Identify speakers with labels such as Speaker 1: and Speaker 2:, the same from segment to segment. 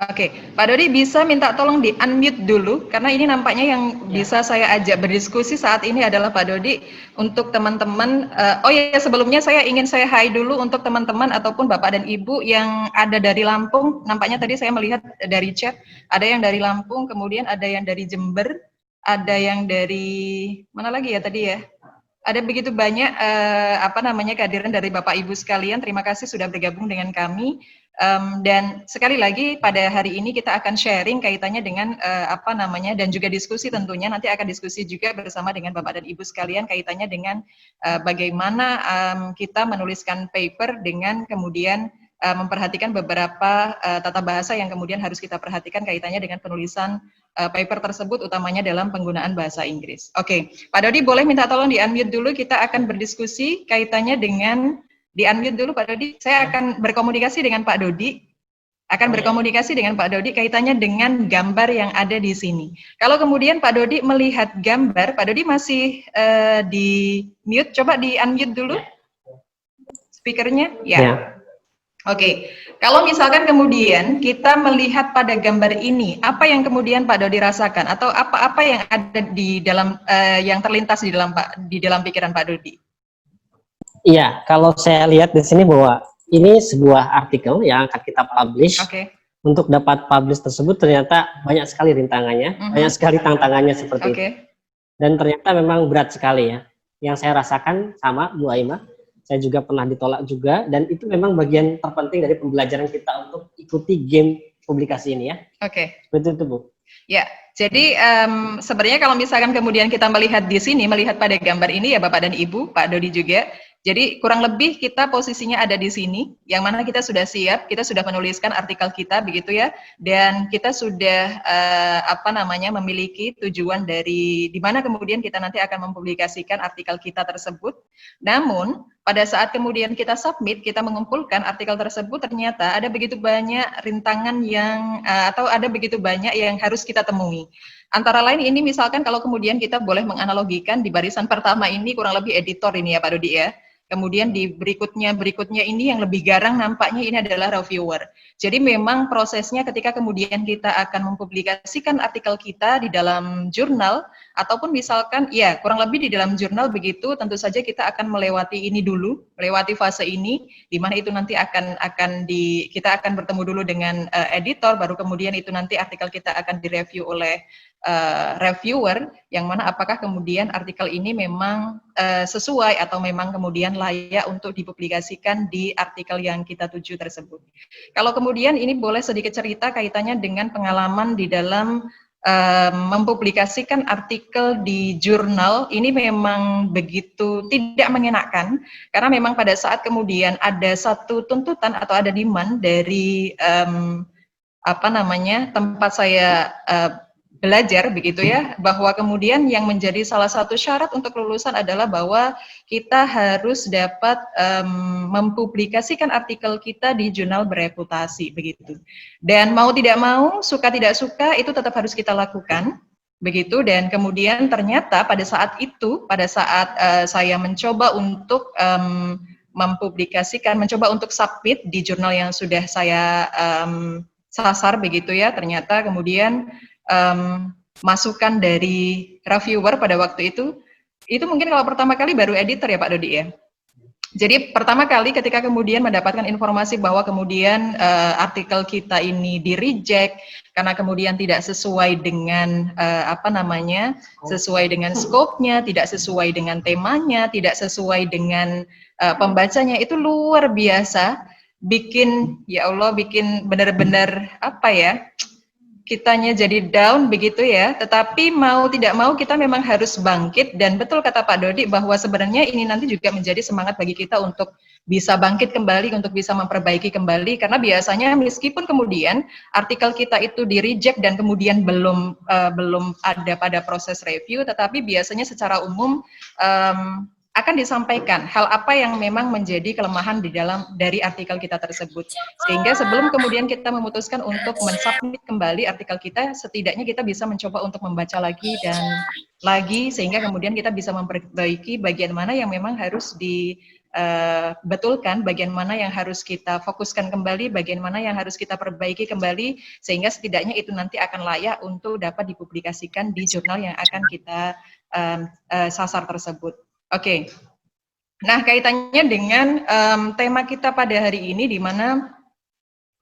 Speaker 1: Oke, Pak Dodi bisa minta tolong di unmute dulu karena ini nampaknya yang bisa saya ajak berdiskusi saat ini adalah Pak Dodi untuk teman-teman. Oh ya, sebelumnya saya ingin saya hi dulu untuk teman-teman ataupun Bapak dan Ibu yang ada dari Lampung. Nampaknya tadi saya melihat dari chat ada yang dari Lampung, kemudian ada yang dari Jember, ada yang dari mana lagi ya tadi ya? Ada begitu banyak kehadiran dari Bapak Ibu sekalian. Terima kasih sudah bergabung dengan kami. Dan sekali lagi pada hari ini kita akan sharing kaitannya dengan dan juga diskusi tentunya nanti akan diskusi juga bersama dengan Bapak dan Ibu sekalian kaitannya dengan bagaimana kita menuliskan paper dengan kemudian memperhatikan beberapa tata bahasa yang kemudian harus kita perhatikan kaitannya dengan penulisan paper tersebut utamanya dalam penggunaan bahasa Inggris. Oke, Pak Dodi boleh minta tolong di unmute dulu, kita akan berdiskusi kaitannya dengan di unmute dulu Pak Dodi. Saya akan berkomunikasi dengan Pak Dodi. Kaitannya dengan gambar yang ada di sini. Kalau kemudian Pak Dodi melihat gambar, Pak Dodi masih di mute, coba di unmute dulu speakernya. Ya. Oke, kalau misalkan kemudian kita melihat pada gambar ini, apa yang kemudian Pak Dodi rasakan atau apa yang ada di dalam yang terlintas di dalam pikiran Pak Dodi?
Speaker 2: Iya, kalau saya lihat di sini bahwa ini sebuah artikel yang akan kita publish. Untuk dapat publish tersebut ternyata banyak sekali rintangannya, banyak sekali tantangannya seperti itu. Dan ternyata memang berat sekali ya. Yang saya rasakan sama Bu Aima, saya juga pernah ditolak juga, dan itu memang bagian terpenting dari pembelajaran kita untuk ikuti game publikasi ini ya. Seperti itu Bu.
Speaker 1: Ya, jadi sebenarnya kalau misalkan kemudian kita melihat di sini, melihat pada gambar ini ya Bapak dan Ibu, Pak Dodi juga, jadi kurang lebih kita posisinya ada di sini, yang mana kita sudah siap, kita sudah menuliskan artikel kita begitu ya, dan kita sudah memiliki tujuan dari di mana kemudian kita nanti akan mempublikasikan artikel kita tersebut. Namun pada saat kemudian kita submit, kita mengumpulkan artikel tersebut, ternyata ada begitu banyak rintangan yang atau ada begitu banyak yang harus kita temui. Antara lain ini misalkan kalau kemudian kita boleh menganalogikan di barisan pertama ini kurang lebih editor ini ya Pak Dodi ya. Kemudian di berikutnya ini yang lebih garang nampaknya ini adalah reviewer. Jadi memang prosesnya ketika kemudian kita akan mempublikasikan artikel kita di dalam jurnal ataupun misalkan ya kurang lebih di dalam jurnal begitu, tentu saja kita akan melewati ini dulu, melewati fase ini di mana itu nanti kita akan bertemu dulu dengan editor, baru kemudian itu nanti artikel kita akan direview oleh reviewer, yang mana apakah kemudian artikel ini memang sesuai atau memang kemudian layak untuk dipublikasikan di artikel yang kita tuju tersebut. Kalau kemudian ini boleh sedikit cerita kaitannya dengan pengalaman di dalam mempublikasikan artikel di jurnal, ini memang begitu tidak mengenakan, karena memang pada saat kemudian ada satu tuntutan atau ada demand dari tempat saya belajar begitu ya, bahwa kemudian yang menjadi salah satu syarat untuk kelulusan adalah bahwa kita harus dapat mempublikasikan artikel kita di jurnal bereputasi begitu. Dan mau tidak mau, suka tidak suka itu tetap harus kita lakukan begitu. Dan kemudian ternyata pada saat itu, saya mencoba untuk mempublikasikan, mencoba untuk submit di jurnal yang sudah saya sasar begitu ya, ternyata kemudian masukan dari reviewer pada waktu itu mungkin kalau pertama kali baru editor ya Pak Dodi ya. Jadi pertama kali ketika kemudian mendapatkan informasi bahwa kemudian artikel kita ini di-reject karena kemudian tidak sesuai dengan sesuai dengan scope-nya, tidak sesuai dengan temanya, tidak sesuai dengan pembacanya, itu luar biasa, bikin benar-benar kitanya jadi down begitu ya. Tetapi mau tidak mau kita memang harus bangkit, dan betul kata Pak Dodi bahwa sebenarnya ini nanti juga menjadi semangat bagi kita untuk bisa bangkit kembali, untuk bisa memperbaiki kembali, karena biasanya meskipun kemudian artikel kita itu di reject dan kemudian belum ada pada proses review, tetapi biasanya secara umum akan disampaikan hal apa yang memang menjadi kelemahan dari artikel kita tersebut. Sehingga sebelum kemudian kita memutuskan untuk mensubmit kembali artikel kita, setidaknya kita bisa mencoba untuk membaca lagi dan lagi, sehingga kemudian kita bisa memperbaiki bagian mana yang memang harus betulkan, bagian mana yang harus kita fokuskan kembali, bagian mana yang harus kita perbaiki kembali, sehingga setidaknya itu nanti akan layak untuk dapat dipublikasikan di jurnal yang akan kita sasar tersebut. Oke. Nah, kaitannya dengan tema kita pada hari ini, di mana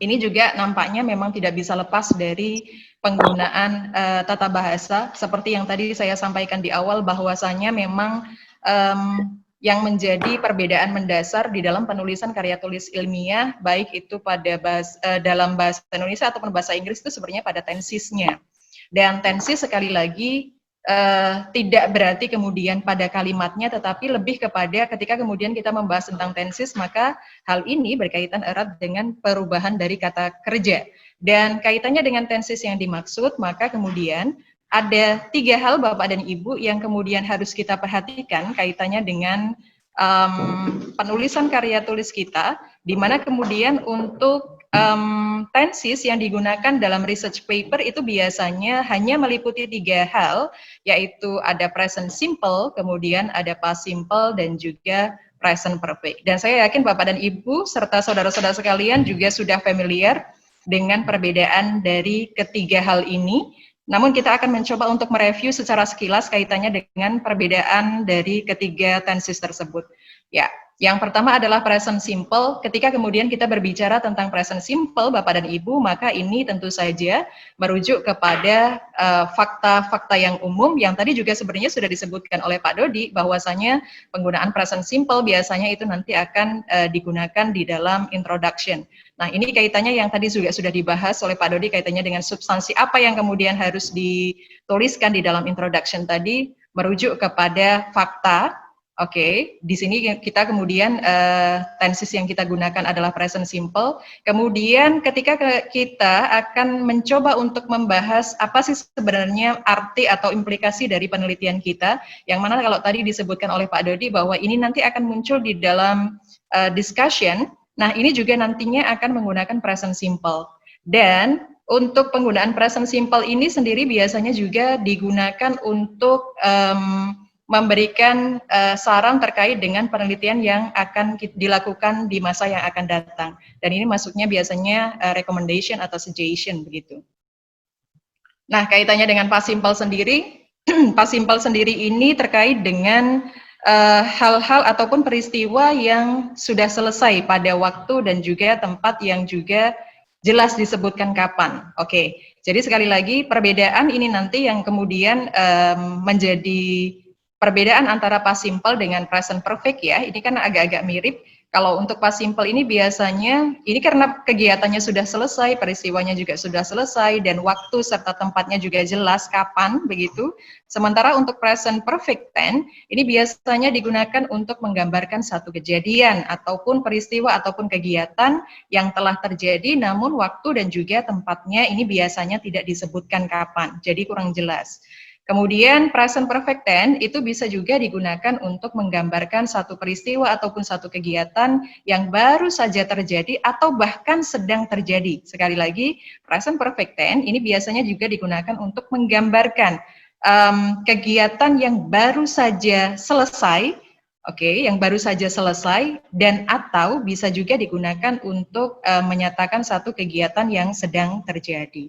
Speaker 1: ini juga nampaknya memang tidak bisa lepas dari penggunaan tata bahasa, seperti yang tadi saya sampaikan di awal, bahwasanya memang yang menjadi perbedaan mendasar di dalam penulisan karya tulis ilmiah, baik itu pada dalam bahasa Indonesia ataupun bahasa Inggris, itu sebenarnya pada tensisnya. Dan tensis sekali lagi tidak berarti kemudian pada kalimatnya, tetapi lebih kepada ketika kemudian kita membahas tentang tensis, maka hal ini berkaitan erat dengan perubahan dari kata kerja. Dan kaitannya dengan tensis yang dimaksud, maka kemudian ada 3 hal Bapak dan Ibu yang kemudian harus kita perhatikan kaitannya dengan penulisan karya tulis kita, di mana kemudian untuk tensis yang digunakan dalam research paper itu biasanya hanya meliputi 3 hal, yaitu ada present simple, kemudian ada past simple, dan juga present perfect. Dan saya yakin Bapak dan Ibu serta saudara-saudara sekalian juga sudah familiar dengan perbedaan dari ketiga hal ini. Namun kita akan mencoba untuk mereview secara sekilas kaitannya dengan perbedaan dari ketiga tensis tersebut. Ya, yang pertama adalah present simple. Ketika kemudian kita berbicara tentang present simple, Bapak dan Ibu, maka ini tentu saja merujuk kepada fakta-fakta yang umum yang tadi juga sebenarnya sudah disebutkan oleh Pak Dodi, bahwasanya penggunaan present simple biasanya itu nanti akan digunakan di dalam introduction. Nah, ini kaitannya yang tadi juga sudah dibahas oleh Pak Dodi, kaitannya dengan substansi apa yang kemudian harus dituliskan di dalam introduction tadi, merujuk kepada fakta. Oke, di sini kita kemudian tensis yang kita gunakan adalah present simple. Kemudian ketika kita akan mencoba untuk membahas apa sih sebenarnya arti atau implikasi dari penelitian kita, yang mana kalau tadi disebutkan oleh Pak Dodi bahwa ini nanti akan muncul di dalam discussion. Nah, ini juga nantinya akan menggunakan present simple. Dan untuk penggunaan present simple ini sendiri biasanya juga digunakan untuk memberikan saran terkait dengan penelitian yang akan dilakukan di masa yang akan datang. Dan ini maksudnya biasanya recommendation atau suggestion begitu. Nah, kaitannya dengan past simple sendiri, past simple sendiri ini terkait dengan hal-hal ataupun peristiwa yang sudah selesai pada waktu dan juga tempat yang juga jelas disebutkan kapan. Oke, jadi sekali lagi perbedaan ini nanti yang kemudian menjadi perbedaan antara past simple dengan present perfect ya, ini kan agak-agak mirip. Kalau untuk past simple ini biasanya, ini karena kegiatannya sudah selesai, peristiwanya juga sudah selesai, dan waktu serta tempatnya juga jelas kapan, begitu. Sementara untuk present perfect tense, ini biasanya digunakan untuk menggambarkan satu kejadian, ataupun peristiwa, ataupun kegiatan yang telah terjadi, namun waktu dan juga tempatnya ini biasanya tidak disebutkan kapan, jadi kurang jelas. Kemudian present perfect tense itu bisa juga digunakan untuk menggambarkan satu peristiwa ataupun satu kegiatan yang baru saja terjadi atau bahkan sedang terjadi. Sekali lagi, present perfect tense ini biasanya juga digunakan untuk menggambarkan kegiatan yang baru saja selesai, yang baru saja selesai, dan atau bisa juga digunakan untuk menyatakan satu kegiatan yang sedang terjadi.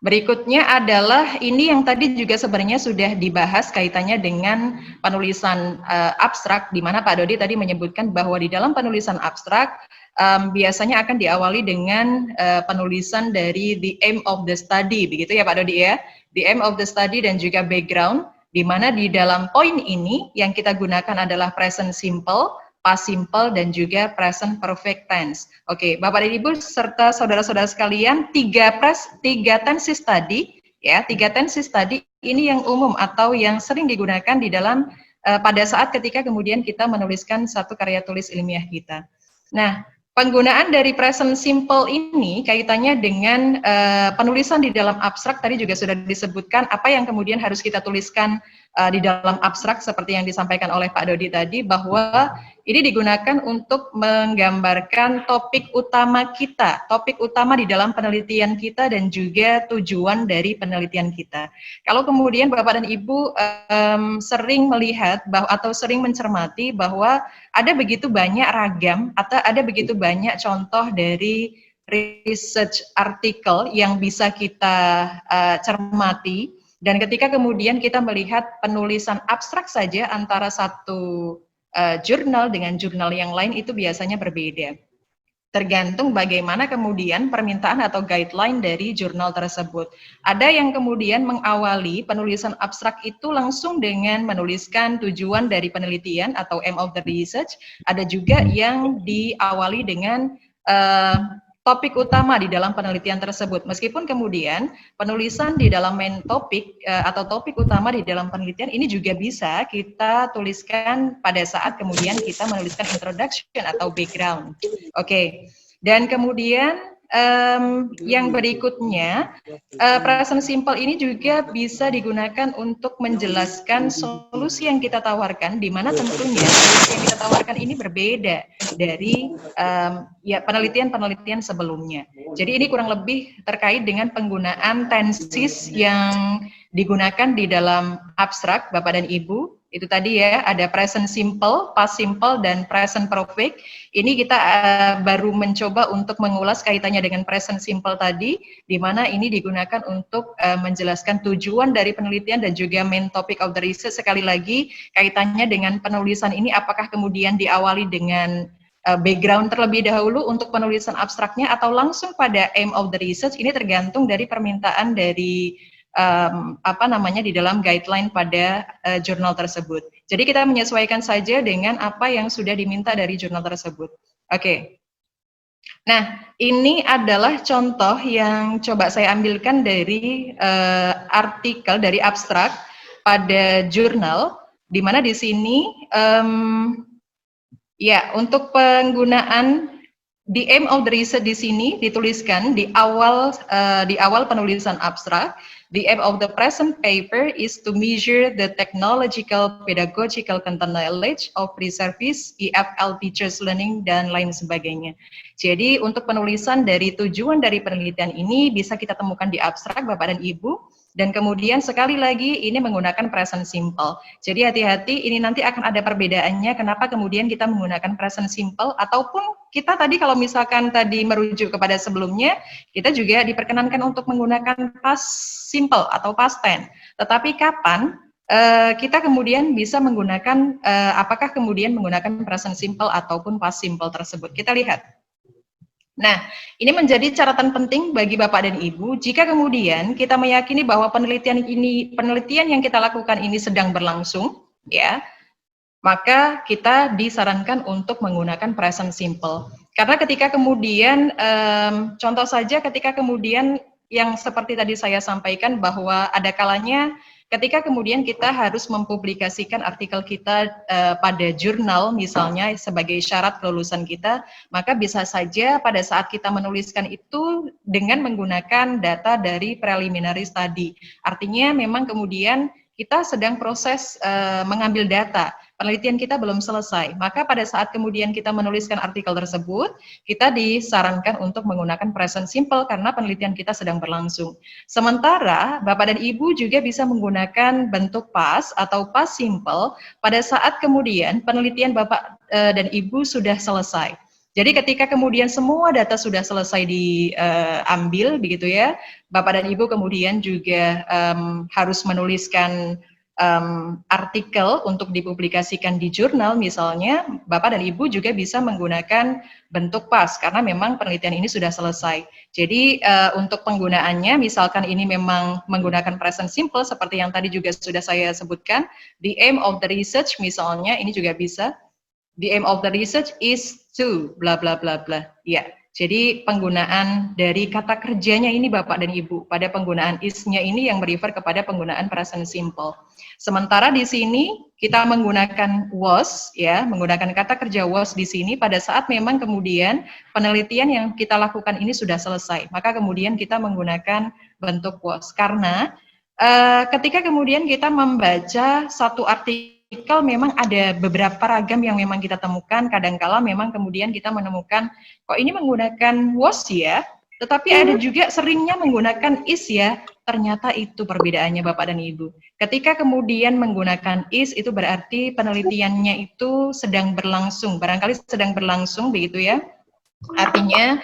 Speaker 1: Berikutnya adalah ini yang tadi juga sebenarnya sudah dibahas kaitannya dengan penulisan abstrak, di mana Pak Dodi tadi menyebutkan bahwa di dalam penulisan abstrak biasanya akan diawali dengan penulisan dari the aim of the study, begitu ya Pak Dodi ya, the aim of the study dan juga background, di mana di dalam poin ini yang kita gunakan adalah present simple, past simple, dan juga present perfect tense. Bapak dan Ibu serta saudara-saudara sekalian, tiga tenses tadi, ya, tiga tenses tadi ini yang umum atau yang sering digunakan di dalam pada saat ketika kemudian kita menuliskan satu karya tulis ilmiah kita. Nah, penggunaan dari present simple ini kaitannya dengan penulisan di dalam abstrak tadi juga sudah disebutkan apa yang kemudian harus kita tuliskan di dalam abstrak seperti yang disampaikan oleh Pak Dodi tadi, bahwa ini digunakan untuk menggambarkan topik utama kita, topik utama di dalam penelitian kita dan juga tujuan dari penelitian kita. Kalau kemudian Bapak dan Ibu sering melihat atau sering mencermati bahwa ada begitu banyak ragam atau ada begitu banyak contoh dari research artikel yang bisa kita cermati, dan ketika kemudian kita melihat penulisan abstrak saja antara satu jurnal dengan jurnal yang lain itu biasanya berbeda. Tergantung bagaimana kemudian permintaan atau guideline dari jurnal tersebut. Ada yang kemudian mengawali penulisan abstrak itu langsung dengan menuliskan tujuan dari penelitian atau aim of the research. Ada juga yang diawali dengan topik utama di dalam penelitian tersebut. Meskipun kemudian penulisan di dalam main topik atau topik utama di dalam penelitian ini juga bisa kita tuliskan pada saat kemudian kita menuliskan introduction atau background. Oke. Dan kemudian yang berikutnya, present simple ini juga bisa digunakan untuk menjelaskan solusi yang kita tawarkan, di mana tentunya solusi yang kita tawarkan ini berbeda dari penelitian-penelitian sebelumnya. Jadi ini kurang lebih terkait dengan penggunaan tenses yang digunakan di dalam abstrak, Bapak dan Ibu. Itu tadi ya, ada present simple, past simple, dan present perfect. Ini kita baru mencoba untuk mengulas kaitannya dengan present simple tadi, di mana ini digunakan untuk menjelaskan tujuan dari penelitian dan juga main topic of the research. Sekali lagi, kaitannya dengan penulisan ini apakah kemudian diawali dengan background terlebih dahulu untuk penulisan abstraknya atau langsung pada aim of the research, ini tergantung dari permintaan dari di dalam guideline pada jurnal tersebut. Jadi kita menyesuaikan saja dengan apa yang sudah diminta dari jurnal tersebut. Oke. Nah, ini adalah contoh yang coba saya ambilkan dari artikel dari abstrak pada jurnal, di mana di sini untuk penggunaan the aim of the research di sini dituliskan di awal penulisan abstrak. The aim of the present paper is to measure the technological, pedagogical content knowledge of pre-service, EFL teachers learning, dan lain sebagainya. Jadi untuk penulisan dari tujuan dari penelitian ini bisa kita temukan di abstrak, Bapak dan Ibu. Dan kemudian sekali lagi ini menggunakan present simple. Jadi hati-hati, ini nanti akan ada perbedaannya kenapa kemudian kita menggunakan present simple, ataupun kita tadi kalau misalkan tadi merujuk kepada sebelumnya, kita juga diperkenankan untuk menggunakan past simple atau past tense. Tetapi kapan kita kemudian bisa menggunakan, apakah kemudian menggunakan present simple ataupun past simple tersebut. Kita lihat. Nah, ini menjadi catatan penting bagi Bapak dan Ibu jika kemudian kita meyakini bahwa penelitian yang kita lakukan ini sedang berlangsung, ya, maka kita disarankan untuk menggunakan present simple. Karena ketika kemudian, contoh saja ketika kemudian yang seperti tadi saya sampaikan bahwa ada kalanya ketika kemudian kita harus mempublikasikan artikel kita pada jurnal misalnya sebagai syarat kelulusan kita, maka bisa saja pada saat kita menuliskan itu dengan menggunakan data dari preliminary study. Artinya memang kemudian kita sedang proses mengambil data. Penelitian kita belum selesai, maka pada saat kemudian kita menuliskan artikel tersebut, kita disarankan untuk menggunakan present simple karena penelitian kita sedang berlangsung. Sementara Bapak dan Ibu juga bisa menggunakan bentuk past atau past simple pada saat kemudian penelitian Bapak dan Ibu sudah selesai. Jadi ketika kemudian semua data sudah selesai diambil, begitu ya, Bapak dan Ibu kemudian juga harus menuliskan artikel untuk dipublikasikan di jurnal misalnya, Bapak dan Ibu juga bisa menggunakan bentuk past karena memang penelitian ini sudah selesai. Jadi untuk penggunaannya misalkan ini memang menggunakan present simple seperti yang tadi juga sudah saya sebutkan, the aim of the research misalnya ini juga bisa, the aim of the research is to bla bla bla bla. Ya. Jadi penggunaan dari kata kerjanya ini Bapak dan Ibu, pada penggunaan is-nya ini yang merefer kepada penggunaan present simple. Sementara di sini kita menggunakan was, ya, menggunakan kata kerja was di sini pada saat memang kemudian penelitian yang kita lakukan ini sudah selesai, maka kemudian kita menggunakan bentuk was. Karena ketika kemudian kita membaca satu artikel artikel memang ada beberapa ragam yang memang kita temukan, kadangkala memang kemudian kita menemukan, kok ini menggunakan was ya, tetapi ada juga seringnya menggunakan is ya, ternyata itu perbedaannya Bapak dan Ibu. Ketika kemudian menggunakan is, itu berarti penelitiannya itu sedang berlangsung, barangkali sedang berlangsung begitu ya, artinya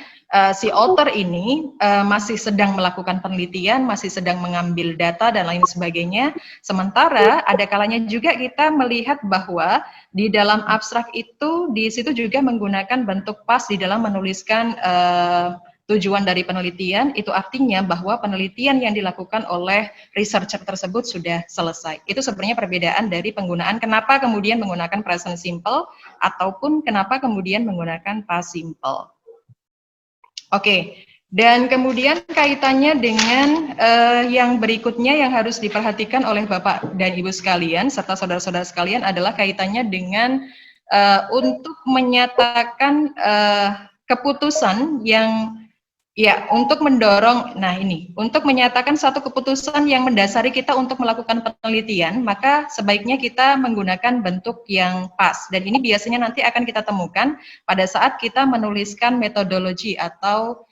Speaker 1: si author ini masih sedang melakukan penelitian, masih sedang mengambil data dan lain sebagainya. Sementara ada kalanya juga kita melihat bahwa di dalam abstrak itu di situ juga menggunakan bentuk past di dalam menuliskan tujuan dari penelitian. Itu artinya bahwa penelitian yang dilakukan oleh researcher tersebut sudah selesai. Itu sebenarnya perbedaan dari penggunaan kenapa kemudian menggunakan present simple ataupun kenapa kemudian menggunakan past simple. Oke, dan kemudian kaitannya dengan yang berikutnya yang harus diperhatikan oleh Bapak dan Ibu sekalian, serta saudara-saudara sekalian adalah kaitannya dengan untuk menyatakan keputusan yang, ya, untuk mendorong, nah ini, untuk menyatakan satu keputusan yang mendasari kita untuk melakukan penelitian, maka sebaiknya kita menggunakan bentuk yang pas. Dan ini biasanya nanti akan kita temukan pada saat kita menuliskan metodologi atau,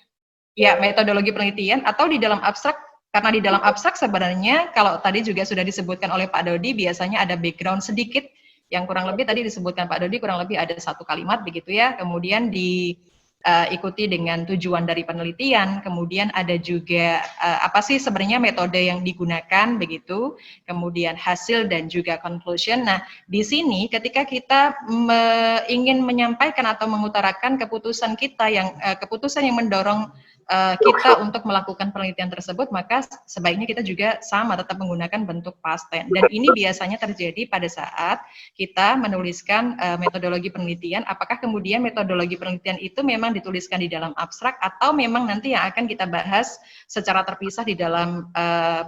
Speaker 1: ya, metodologi penelitian, atau di dalam abstrak, karena di dalam abstrak sebenarnya, kalau tadi juga sudah disebutkan oleh Pak Dodi, biasanya ada background sedikit, yang kurang lebih tadi disebutkan Pak Dodi, kurang lebih ada 1 kalimat begitu ya, kemudian diikuti dengan tujuan dari penelitian, kemudian ada juga apa sih sebenarnya metode yang digunakan begitu, kemudian hasil dan juga conclusion. Nah, di sini ketika kita ingin menyampaikan atau mengutarakan keputusan kita yang keputusan yang mendorong kita untuk melakukan penelitian tersebut, maka sebaiknya kita juga sama tetap menggunakan bentuk past tense. Dan ini biasanya terjadi pada saat kita menuliskan metodologi penelitian, apakah kemudian metodologi penelitian itu memang dituliskan di dalam abstrak atau memang nanti yang akan kita bahas secara terpisah di dalam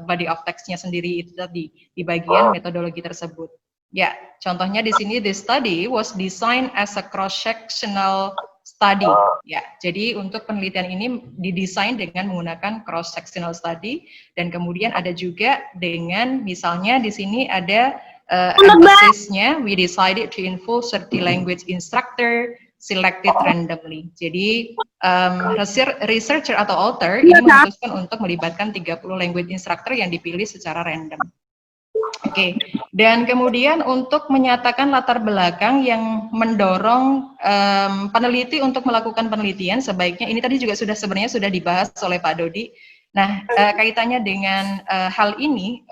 Speaker 1: body of text-nya sendiri itu tadi di bagian metodologi tersebut. Ya, contohnya di sini, the study was designed as a cross-sectional study. Ya, jadi untuk penelitian ini didesain dengan menggunakan cross-sectional study, dan kemudian ada juga dengan misalnya di sini ada emphasis-nya, we decided to involve 30 language instructor selected randomly. Jadi researcher atau author ini memutuskan untuk melibatkan 30 language instructor yang dipilih secara random. Oke, dan kemudian untuk menyatakan latar belakang yang mendorong peneliti untuk melakukan penelitian, sebaiknya ini tadi juga sebenarnya sudah dibahas oleh Pak Dodi. Nah, kaitannya dengan hal ini,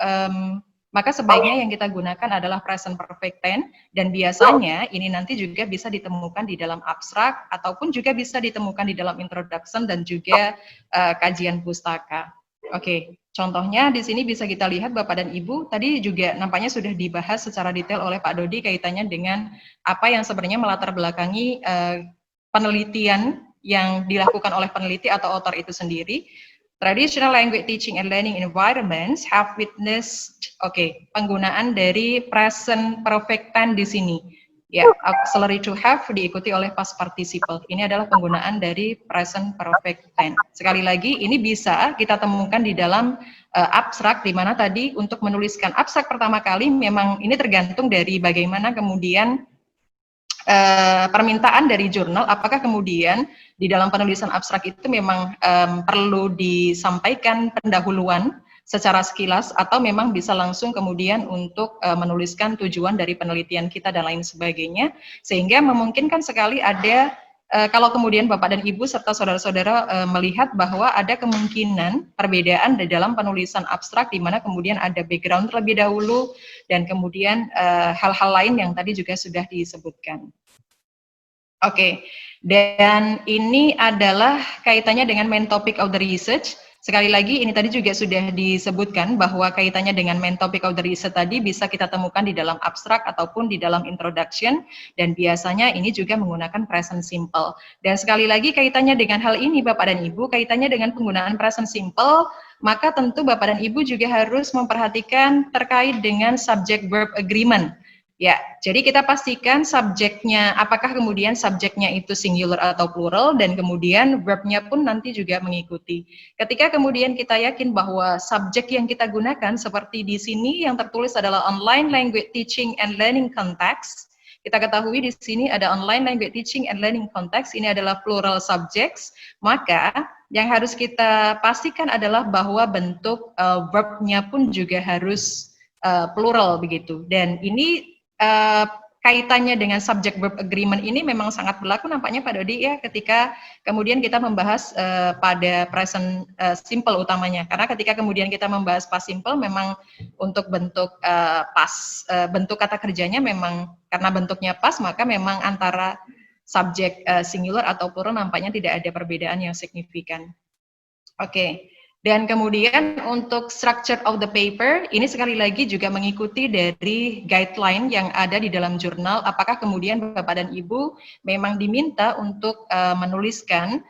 Speaker 1: maka sebaiknya yang kita gunakan adalah present perfect tense, dan biasanya ini nanti juga bisa ditemukan di dalam abstrak ataupun juga bisa ditemukan di dalam introduction dan juga kajian pustaka. Oke, contohnya di sini bisa kita lihat Bapak dan Ibu, tadi juga nampaknya sudah dibahas secara detail oleh Pak Dodi kaitannya dengan apa yang sebenarnya melatar belakangi penelitian yang dilakukan oleh peneliti atau author itu sendiri. Traditional language teaching and learning environments have witnessed, penggunaan dari present perfect tense di sini. Ya, auxiliary to have diikuti oleh past participle. Ini adalah penggunaan dari present perfect tense. Sekali lagi, ini bisa kita temukan di dalam abstrak, di mana tadi untuk menuliskan abstrak pertama kali memang ini tergantung dari bagaimana kemudian permintaan dari jurnal, apakah kemudian di dalam penulisan abstrak itu memang perlu disampaikan pendahuluan secara sekilas atau memang bisa langsung kemudian untuk menuliskan tujuan dari penelitian kita dan lain sebagainya, sehingga memungkinkan sekali ada kalau kemudian Bapak dan Ibu serta saudara-saudara melihat bahwa ada kemungkinan perbedaan di dalam penulisan abstrak di mana kemudian ada background terlebih dahulu dan kemudian hal-hal lain yang tadi juga sudah disebutkan. Oke, dan ini adalah kaitannya dengan main topic of the research. Sekali lagi, ini tadi juga sudah disebutkan bahwa kaitannya dengan main topic of the research tadi bisa kita temukan di dalam abstrak ataupun di dalam introduction, dan biasanya ini juga menggunakan present simple. Dan sekali lagi kaitannya dengan hal ini Bapak dan Ibu, kaitannya dengan penggunaan present simple, maka tentu Bapak dan Ibu juga harus memperhatikan terkait dengan subject verb agreement. Ya, jadi kita pastikan subjeknya, apakah kemudian subjeknya itu singular atau plural, dan kemudian verbnya pun nanti juga mengikuti. Ketika kemudian kita yakin bahwa subjek yang kita gunakan seperti di sini yang tertulis adalah online language teaching and learning context, kita ketahui di sini ada online language teaching and learning context, ini adalah plural subjects, maka yang harus kita pastikan adalah bahwa bentuk verbnya pun juga harus plural begitu. Dan ini kaitannya dengan subject verb agreement ini memang sangat berlaku nampaknya Pak Dodi ya, ketika kemudian kita membahas pada present simple utamanya, karena ketika kemudian kita membahas past simple memang untuk bentuk bentuk kata kerjanya memang karena bentuknya past, maka memang antara subjek singular atau plural nampaknya tidak ada perbedaan yang signifikan. Oke. Dan kemudian untuk structure of the paper, ini sekali lagi juga mengikuti dari guideline yang ada di dalam jurnal, apakah kemudian Bapak dan Ibu memang diminta untuk menuliskan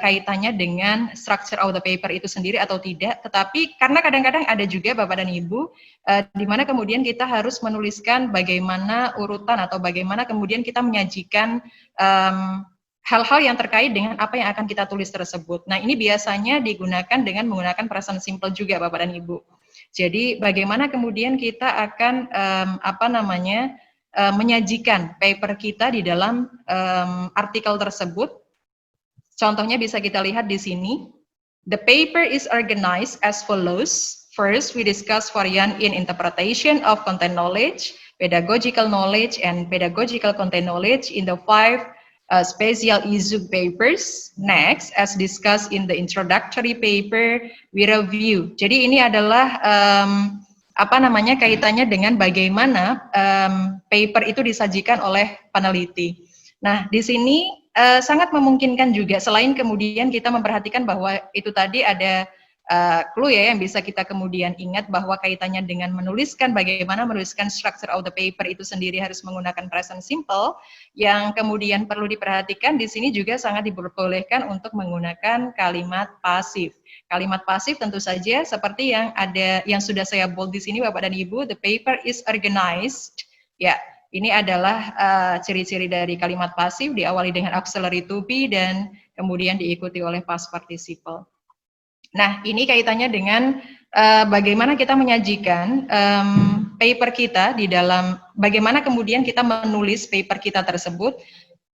Speaker 1: kaitannya dengan structure of the paper itu sendiri atau tidak, tetapi karena kadang-kadang ada juga Bapak dan Ibu, di mana kemudian kita harus menuliskan bagaimana urutan atau bagaimana kemudian kita menyajikan hal-hal yang terkait dengan apa yang akan kita tulis tersebut. Nah, ini biasanya digunakan dengan menggunakan present simple juga, Bapak dan Ibu. Jadi, bagaimana kemudian kita akan menyajikan paper kita di dalam artikel tersebut. Contohnya bisa kita lihat di sini. The paper is organized as follows. First, we discuss variant in interpretation of content knowledge, pedagogical knowledge, and pedagogical content knowledge in the 5 special issue papers. Next, as discussed in the introductory paper, we review. Jadi ini adalah kaitannya dengan bagaimana paper itu disajikan oleh peneliti. Nah, di sini sangat memungkinkan juga selain kemudian kita memperhatikan bahwa itu tadi ada clue ya yang bisa kita kemudian ingat bahwa kaitannya dengan bagaimana menuliskan structure of the paper itu sendiri harus menggunakan present simple. Yang kemudian perlu diperhatikan di sini juga sangat diperbolehkan untuk menggunakan kalimat pasif. Kalimat pasif tentu saja seperti yang sudah saya bold di sini Bapak dan Ibu, the paper is organized. Ya, ini adalah ciri-ciri dari kalimat pasif, diawali dengan auxiliary to be dan kemudian diikuti oleh past participle. Nah, ini kaitannya dengan bagaimana kita menyajikan paper kita di dalam, bagaimana kemudian kita menulis paper kita tersebut.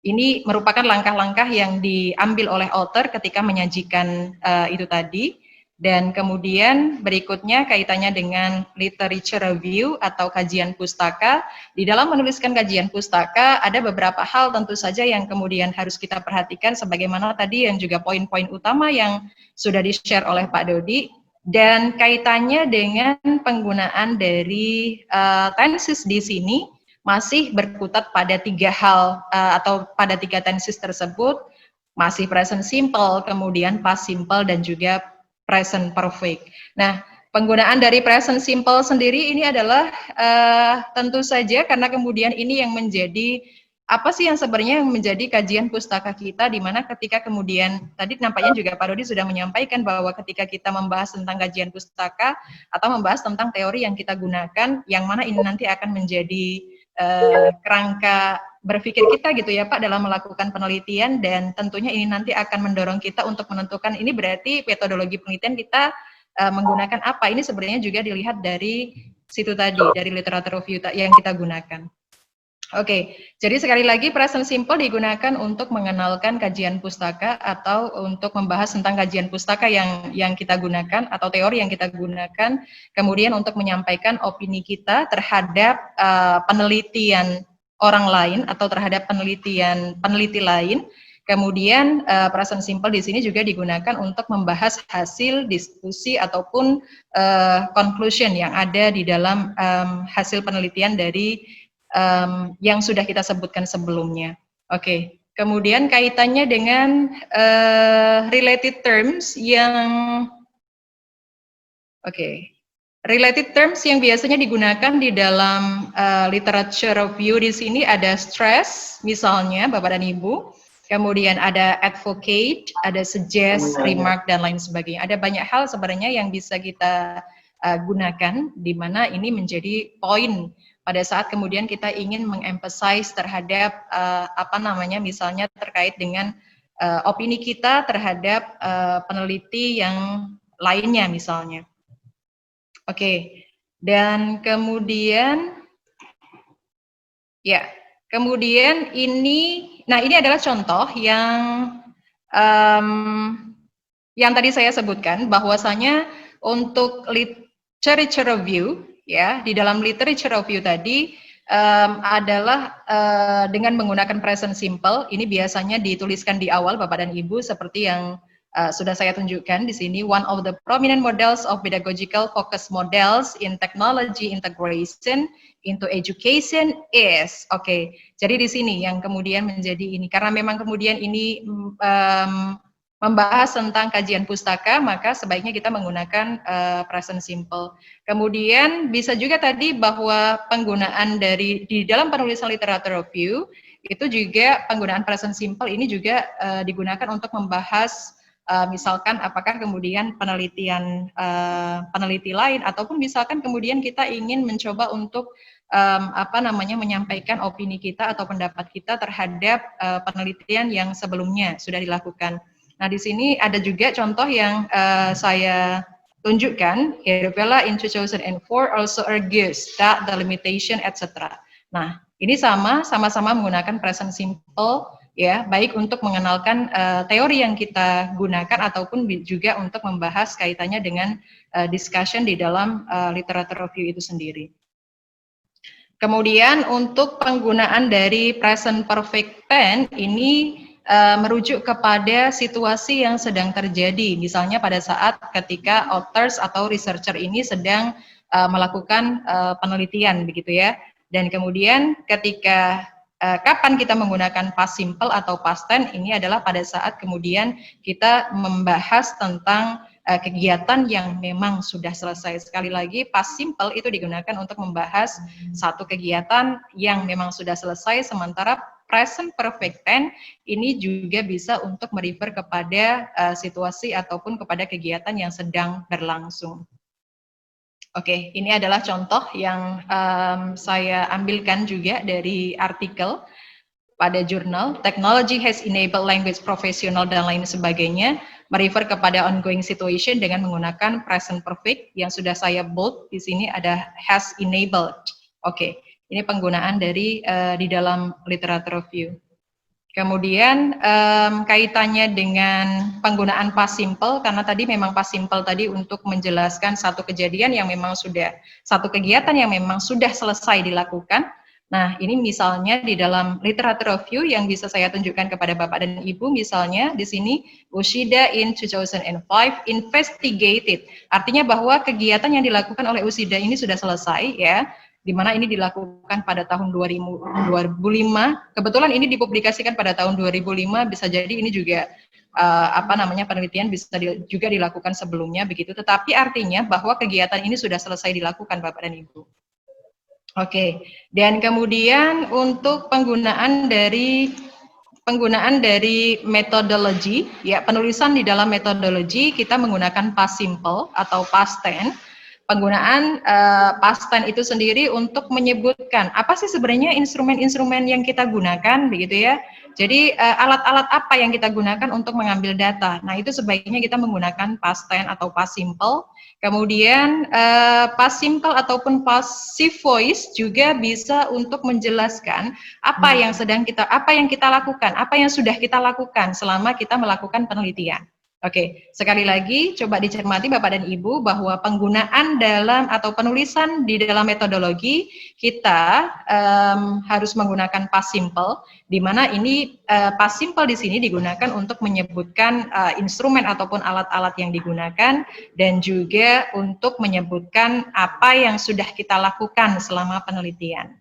Speaker 1: Ini merupakan langkah-langkah yang diambil oleh author ketika menyajikan itu tadi. Dan kemudian berikutnya kaitannya dengan literature review atau kajian pustaka. Di dalam menuliskan kajian pustaka ada beberapa hal tentu saja yang kemudian harus kita perhatikan sebagaimana tadi yang juga poin-poin utama yang sudah di-share oleh Pak Dodi. Dan kaitannya dengan penggunaan dari tenses di sini masih berkutat pada 3 hal atau pada 3 tenses tersebut, masih present simple, kemudian past simple, dan juga present perfect. Nah, penggunaan dari present simple sendiri ini adalah tentu saja karena kemudian ini yang menjadi apa sih yang sebenarnya menjadi kajian pustaka kita, di mana ketika kemudian tadi nampaknya juga Pak Dodi sudah menyampaikan bahwa ketika kita membahas tentang kajian pustaka atau membahas tentang teori yang kita gunakan, yang mana ini nanti akan menjadi kerangka berpikir kita gitu ya Pak dalam melakukan penelitian, dan tentunya ini nanti akan mendorong kita untuk menentukan ini berarti metodologi penelitian kita menggunakan apa. Ini sebenarnya juga dilihat dari situ tadi, dari literature review yang kita gunakan. Oke, jadi sekali lagi present simple digunakan untuk mengenalkan kajian pustaka atau untuk membahas tentang kajian pustaka yang kita gunakan atau teori yang kita gunakan, kemudian untuk menyampaikan opini kita terhadap penelitian orang lain atau terhadap peneliti lain. Kemudian present simple di sini juga digunakan untuk membahas hasil diskusi ataupun conclusion yang ada di dalam hasil penelitian dari yang sudah kita sebutkan sebelumnya. Oke, kemudian kaitannya dengan related terms related terms yang biasanya digunakan di dalam literature review di sini ada stress, misalnya Bapak dan Ibu, kemudian ada advocate, ada suggest, remark, dan lain sebagainya. Ada banyak hal sebenarnya yang bisa kita gunakan, di mana ini menjadi poin pada saat kemudian kita ingin mengemphasize terhadap misalnya terkait dengan opini kita terhadap peneliti yang lainnya misalnya. Oke. Dan kemudian ini adalah contoh yang tadi saya sebutkan, bahwasanya untuk literature review, ya, di dalam literature review tadi adalah dengan menggunakan present simple. Ini biasanya dituliskan di awal, Bapak dan Ibu, seperti yang sudah saya tunjukkan di sini. One of the prominent models of pedagogical focus models in technology integration into education is, jadi di sini yang kemudian menjadi ini, karena memang kemudian ini membahas tentang kajian pustaka, maka sebaiknya kita menggunakan present simple. Kemudian bisa juga tadi bahwa penggunaan di dalam penulisan literature review itu juga penggunaan present simple ini juga digunakan untuk membahas misalkan apakah kemudian peneliti lain, ataupun misalkan kemudian kita ingin mencoba untuk menyampaikan opini kita atau pendapat kita terhadap penelitian yang sebelumnya sudah dilakukan. Nah, di sini ada juga contoh yang saya tunjukkan. Hirvela in 2004 also argues that the limitation etc. Nah, ini sama-sama menggunakan present simple, ya, baik untuk mengenalkan teori yang kita gunakan ataupun juga untuk membahas kaitannya dengan discussion di dalam literature review itu sendiri. Kemudian untuk penggunaan dari present perfect tense ini merujuk kepada situasi yang sedang terjadi, misalnya pada saat ketika authors atau researcher ini sedang melakukan penelitian, begitu ya. Dan kemudian ketika kapan kita menggunakan past simple atau past tense, ini adalah pada saat kemudian kita membahas tentang kegiatan yang memang sudah selesai. Sekali lagi, past simple itu digunakan untuk membahas satu kegiatan yang memang sudah selesai, sementara present perfect tense ini juga bisa untuk merefer kepada situasi ataupun kepada kegiatan yang sedang berlangsung. Oke, ini adalah contoh yang saya ambilkan juga dari artikel pada jurnal Technology has enabled language professional dan lain sebagainya, merefer kepada ongoing situation dengan menggunakan present perfect yang sudah saya bold di sini, ada has enabled. Oke, ini penggunaan dari di dalam literature review. Kemudian kaitannya dengan penggunaan past simple, karena tadi memang past simple tadi untuk menjelaskan satu kejadian yang memang sudah, satu kegiatan yang memang sudah selesai dilakukan. Nah, ini misalnya di dalam literature review yang bisa saya tunjukkan kepada Bapak dan Ibu, misalnya di sini Ushida in 2005 investigated, artinya bahwa kegiatan yang dilakukan oleh Ushida ini sudah selesai, ya, di mana ini dilakukan pada tahun 2005. Kebetulan ini dipublikasikan pada tahun 2005, bisa jadi ini juga penelitian bisa juga dilakukan sebelumnya begitu. Tetapi artinya bahwa kegiatan ini sudah selesai dilakukan, Bapak dan Ibu. Oke, dan kemudian untuk penggunaan dari metodologi, ya, penulisan di dalam metodologi kita menggunakan past simple atau past tense. Penggunaan past tense itu sendiri untuk menyebutkan apa sih sebenarnya instrumen-instrumen yang kita gunakan, begitu ya. Jadi alat-alat apa yang kita gunakan untuk mengambil data. Nah, itu sebaiknya kita menggunakan past tense atau past simple. Kemudian past simple ataupun passive voice juga bisa untuk menjelaskan apa yang kita lakukan, apa yang sudah kita lakukan selama kita melakukan penelitian. Oke, sekali lagi coba dicermati Bapak dan Ibu bahwa penggunaan dalam atau penulisan di dalam metodologi kita harus menggunakan past simple, di mana ini past simple di sini digunakan untuk menyebutkan instrumen ataupun alat-alat yang digunakan, dan juga untuk menyebutkan apa yang sudah kita lakukan selama penelitian.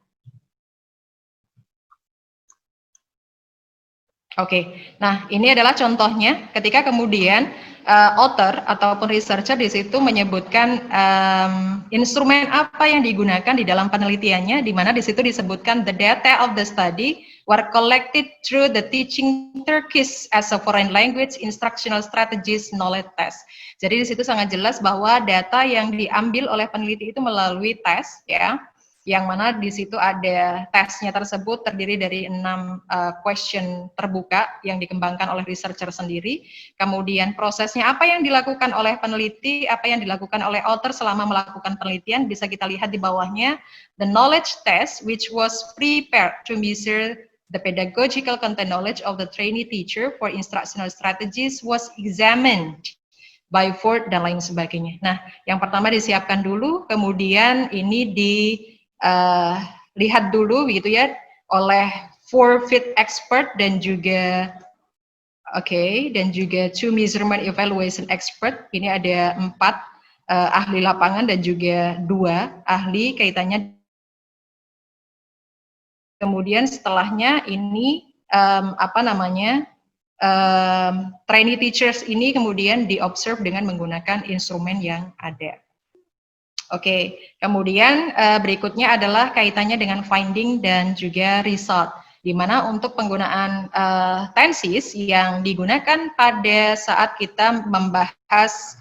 Speaker 1: Oke, nah ini adalah contohnya ketika kemudian author ataupun researcher di situ menyebutkan instrumen apa yang digunakan di dalam penelitiannya, di mana di situ disebutkan the data of the study were collected through the teaching Turkish as a foreign language, instructional strategies, knowledge test. Jadi di situ sangat jelas bahwa data yang diambil oleh peneliti itu melalui tes, ya, yang mana di situ ada tesnya tersebut terdiri dari 6 question terbuka yang dikembangkan oleh researcher sendiri. Kemudian prosesnya apa yang dilakukan oleh peneliti, apa yang dilakukan oleh author selama melakukan penelitian, bisa kita lihat di bawahnya. The knowledge test which was prepared to measure the pedagogical content knowledge of the trainee teacher for instructional strategies was examined by Ford dan lain sebagainya. Nah, yang pertama disiapkan dulu, kemudian ini dilihat dulu gitu ya oleh 4 field expert dan juga dan juga 2 measurement evaluation expert. Ini ada 4 ahli lapangan dan juga 2 ahli kaitannya. Kemudian setelahnya ini trainee teachers ini kemudian diobserve dengan menggunakan instrumen yang ada. Kemudian berikutnya adalah kaitannya dengan finding dan juga result, di mana untuk penggunaan tenses yang digunakan pada saat kita membahas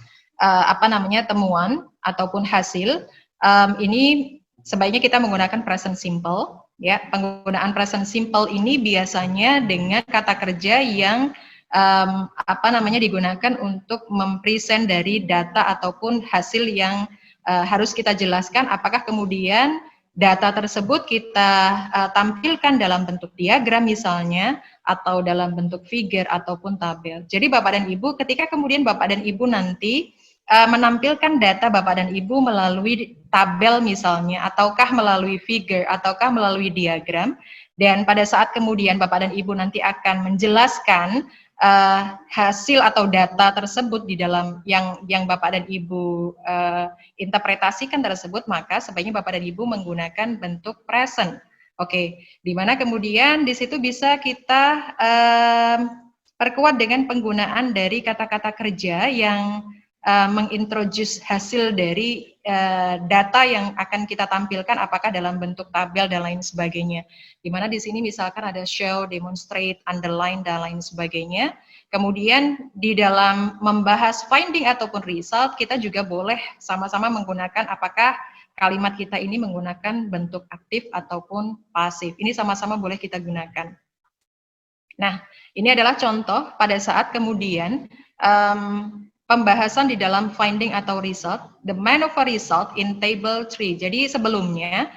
Speaker 1: temuan ataupun hasil, ini sebaiknya kita menggunakan present simple. Ya, penggunaan present simple ini biasanya dengan kata kerja yang digunakan untuk mempresent dari data ataupun hasil yang harus kita jelaskan, apakah kemudian data tersebut kita tampilkan dalam bentuk diagram misalnya, atau dalam bentuk figure ataupun tabel. Jadi Bapak dan Ibu, ketika kemudian Bapak dan Ibu nanti menampilkan data Bapak dan Ibu melalui tabel misalnya, ataukah melalui figure, ataukah melalui diagram, dan pada saat kemudian Bapak dan Ibu nanti akan menjelaskan hasil atau data tersebut di dalam yang Bapak dan Ibu interpretasikan tersebut, maka sebaiknya Bapak dan Ibu menggunakan bentuk present. Di mana kemudian di situ bisa kita perkuat dengan penggunaan dari kata-kata kerja yang mengintroduce hasil dari data yang akan kita tampilkan, apakah dalam bentuk tabel dan lain sebagainya. Di mana di sini misalkan ada show, demonstrate, underline dan lain sebagainya. Kemudian di dalam membahas finding ataupun result, kita juga boleh sama-sama menggunakan apakah kalimat kita ini menggunakan bentuk aktif ataupun pasif. Ini sama-sama boleh kita gunakan. Nah, ini adalah contoh pada saat kemudian pembahasan di dalam finding atau result, the main of a result in table 3. Jadi sebelumnya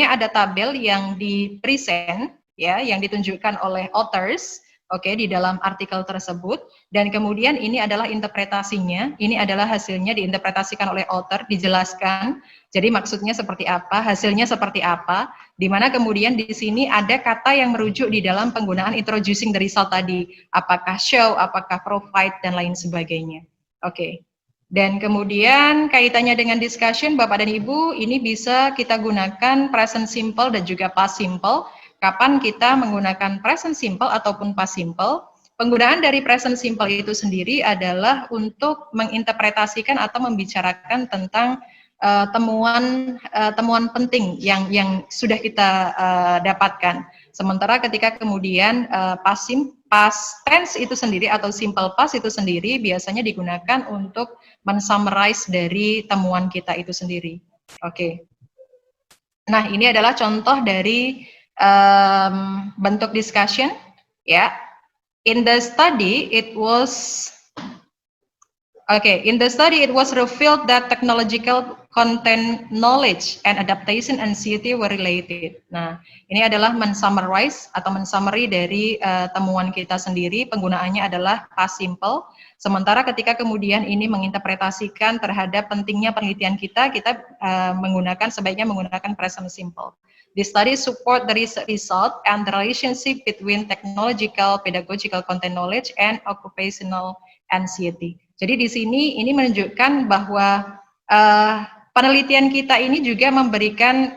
Speaker 1: ada tabel yang di-present, ya, yang ditunjukkan oleh authors, di dalam artikel tersebut, dan kemudian ini adalah interpretasinya, ini adalah hasilnya diinterpretasikan oleh author, dijelaskan, jadi maksudnya seperti apa, hasilnya seperti apa, di mana kemudian di sini ada kata yang merujuk di dalam penggunaan introducing the result tadi, apakah show, apakah provide, dan lain sebagainya. Dan kemudian kaitannya dengan discussion, Bapak dan Ibu, ini bisa kita gunakan present simple dan juga past simple. Kapan kita menggunakan present simple ataupun past simple? Penggunaan dari present simple itu sendiri adalah untuk menginterpretasikan atau membicarakan tentang temuan penting yang sudah kita dapatkan. Sementara ketika kemudian past tense itu sendiri atau simple past itu sendiri biasanya digunakan untuk men-summarize dari temuan kita itu sendiri. Nah, ini adalah contoh dari bentuk discussion, ya. In the study it was revealed that technological content knowledge and adaptation anxiety were related. Nah, ini adalah men-summarize atau men-summary dari temuan kita sendiri, penggunaannya adalah past simple. Sementara ketika kemudian ini menginterpretasikan terhadap pentingnya penelitian kita sebaiknya menggunakan present simple. The study support the result and the relationship between technological, pedagogical content knowledge and occupational anxiety. Jadi di sini ini menunjukkan bahwa penelitian kita ini juga memberikan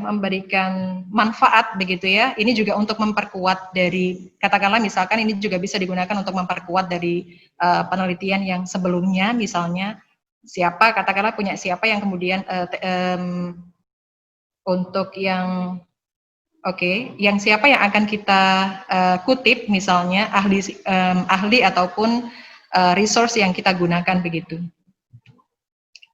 Speaker 1: memberikan manfaat begitu ya. Ini juga untuk memperkuat dari, katakanlah misalkan ini juga bisa digunakan untuk memperkuat dari penelitian yang sebelumnya, misalnya katakanlah punya siapa yang kemudian untuk yang yang siapa yang akan kita kutip misalnya ahli ataupun resource yang kita gunakan begitu.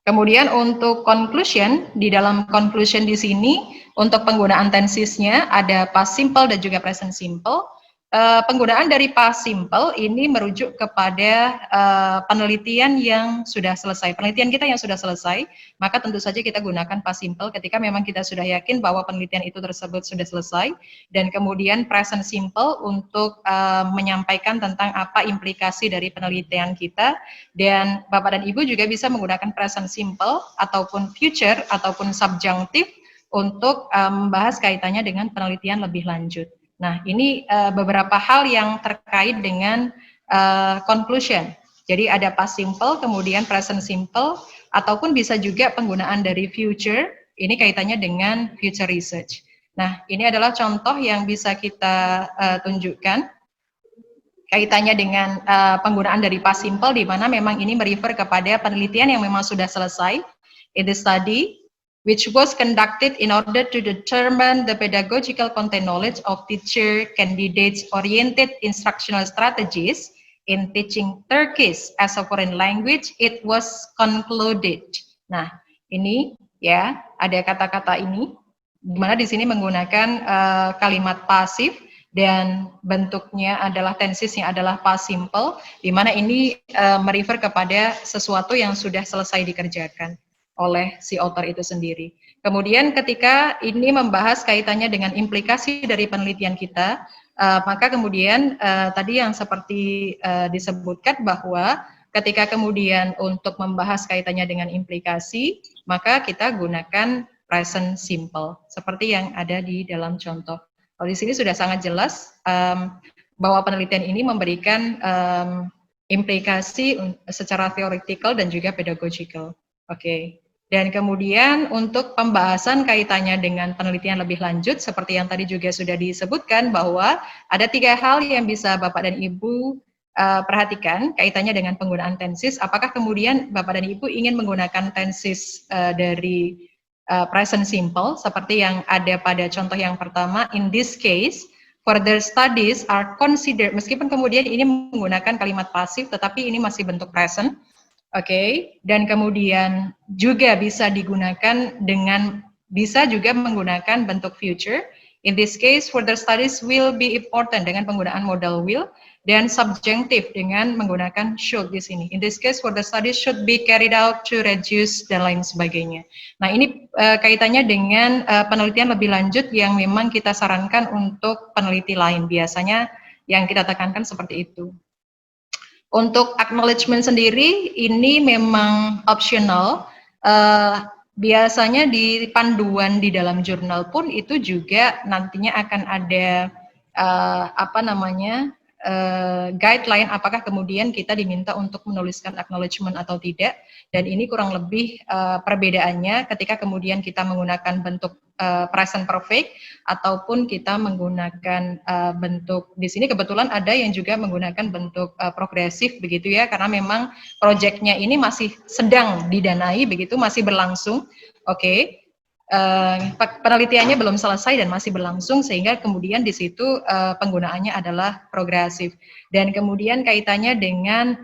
Speaker 1: Kemudian untuk conclusion, di dalam conclusion di sini untuk penggunaan tensesnya ada past simple dan juga present simple. Penggunaan dari past simple ini merujuk kepada penelitian yang sudah selesai. Penelitian kita yang sudah selesai, maka tentu saja kita gunakan past simple ketika memang kita sudah yakin bahwa penelitian itu tersebut sudah selesai, dan kemudian present simple untuk menyampaikan tentang apa implikasi dari penelitian kita, dan Bapak dan Ibu juga bisa menggunakan present simple ataupun future ataupun subjunctive untuk membahas kaitannya dengan penelitian lebih lanjut. Nah, ini beberapa hal yang terkait dengan conclusion. Jadi ada past simple, kemudian present simple, ataupun bisa juga penggunaan dari future, ini kaitannya dengan future research. Nah, ini adalah contoh yang bisa kita tunjukkan, kaitannya dengan penggunaan dari past simple, di mana memang ini merefer kepada penelitian yang memang sudah selesai, in the study, which was conducted in order to determine the pedagogical content knowledge of teacher candidates oriented instructional strategies in teaching Turkish as a foreign language. It was concluded. Nah, ini ya, ada kata-kata ini, di mana di sini menggunakan kalimat pasif dan bentuknya adalah tensesnya adalah past simple, di mana ini merefer kepada sesuatu yang sudah selesai dikerjakan oleh si author itu sendiri. Kemudian ketika ini membahas kaitannya dengan implikasi dari penelitian kita, maka kemudian tadi yang seperti disebutkan bahwa ketika kemudian untuk membahas kaitannya dengan implikasi, maka kita gunakan present simple, seperti yang ada di dalam contoh. Kalau di sini sudah sangat jelas bahwa penelitian ini memberikan implikasi secara theoretical dan juga pedagogical. Oke. Dan kemudian untuk pembahasan kaitannya dengan penelitian lebih lanjut, seperti yang tadi juga sudah disebutkan bahwa ada 3 hal yang bisa Bapak dan Ibu perhatikan kaitannya dengan penggunaan tenses. Apakah kemudian Bapak dan Ibu ingin menggunakan tenses dari present simple, seperti yang ada pada contoh yang pertama, in this case, further studies are considered, meskipun kemudian ini menggunakan kalimat pasif, tetapi ini masih bentuk present. Oke, dan kemudian juga bisa digunakan dengan, bisa juga menggunakan bentuk future. In this case, further studies will be important dengan penggunaan modal will, dan subjunctive dengan menggunakan should di sini. In this case, further studies should be carried out to reduce dan lain sebagainya. Nah, ini kaitannya dengan penelitian lebih lanjut yang memang kita sarankan untuk peneliti lain. Biasanya yang kita tekankan seperti itu. Untuk acknowledgement sendiri, ini memang optional. Biasanya di panduan di dalam jurnal pun itu juga nantinya akan ada guideline apakah kemudian kita diminta untuk menuliskan acknowledgement atau tidak. Dan ini kurang lebih perbedaannya ketika kemudian kita menggunakan bentuk present perfect ataupun kita menggunakan bentuk, di sini kebetulan ada yang juga menggunakan bentuk progresif begitu ya, karena memang proyeknya ini masih sedang didanai begitu, masih berlangsung. Oke. Penelitiannya belum selesai dan masih berlangsung, sehingga kemudian di situ penggunaannya adalah progresif. Dan kemudian kaitannya dengan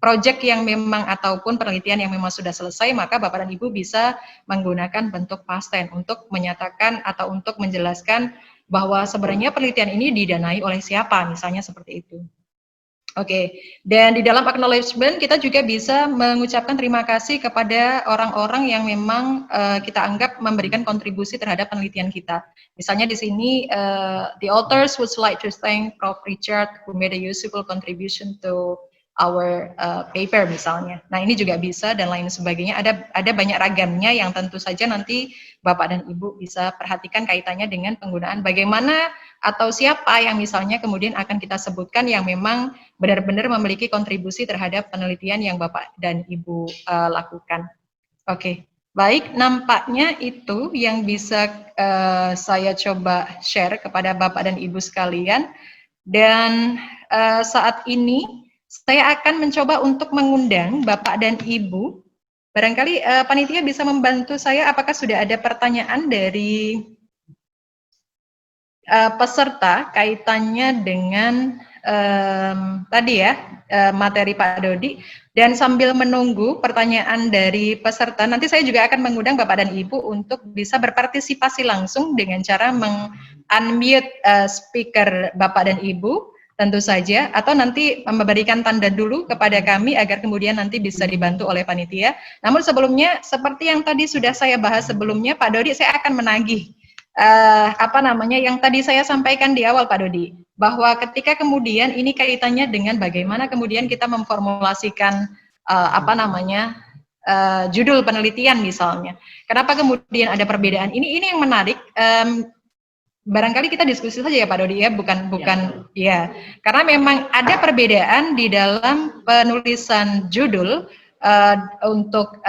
Speaker 1: proyek yang memang ataupun penelitian yang memang sudah selesai, maka Bapak dan Ibu bisa menggunakan bentuk past tense untuk menyatakan atau untuk menjelaskan bahwa sebenarnya penelitian ini didanai oleh siapa, misalnya seperti itu. Oke, dan di dalam acknowledgement kita juga bisa mengucapkan terima kasih kepada orang-orang yang memang kita anggap memberikan kontribusi terhadap penelitian kita. Misalnya di sini, the authors would like to thank Prof. Richard who made a useful contribution to our paper misalnya. Nah, ini juga bisa dan lain sebagainya. Ada banyak ragamnya yang tentu saja nanti Bapak dan Ibu bisa perhatikan kaitannya dengan penggunaan bagaimana atau siapa yang misalnya kemudian akan kita sebutkan yang memang benar-benar memiliki kontribusi terhadap penelitian yang Bapak dan Ibu lakukan. Oke, baik, nampaknya itu yang bisa saya coba share kepada Bapak dan Ibu sekalian. Dan saat ini saya akan mencoba untuk mengundang Bapak dan Ibu. Barangkali panitia bisa membantu saya, apakah sudah ada pertanyaan dari peserta kaitannya dengan tadi ya, materi Pak Dodi. Dan sambil menunggu pertanyaan dari peserta, nanti saya juga akan mengundang Bapak dan Ibu untuk bisa berpartisipasi langsung dengan cara meng-unmute speaker Bapak dan Ibu, tentu saja, atau nanti memberikan tanda dulu kepada kami agar kemudian nanti bisa dibantu oleh panitia. Namun sebelumnya, seperti yang tadi sudah saya bahas sebelumnya, Pak Dodi, saya akan menagih yang tadi saya sampaikan di awal, Pak Dodi, bahwa ketika kemudian ini kaitannya dengan bagaimana kemudian kita memformulasikan judul penelitian misalnya. Kenapa kemudian ada perbedaan? Ini yang menarik. Barangkali kita diskusi saja ya Pak Dodi ya, bukan ya. Karena memang ada perbedaan di dalam penulisan judul untuk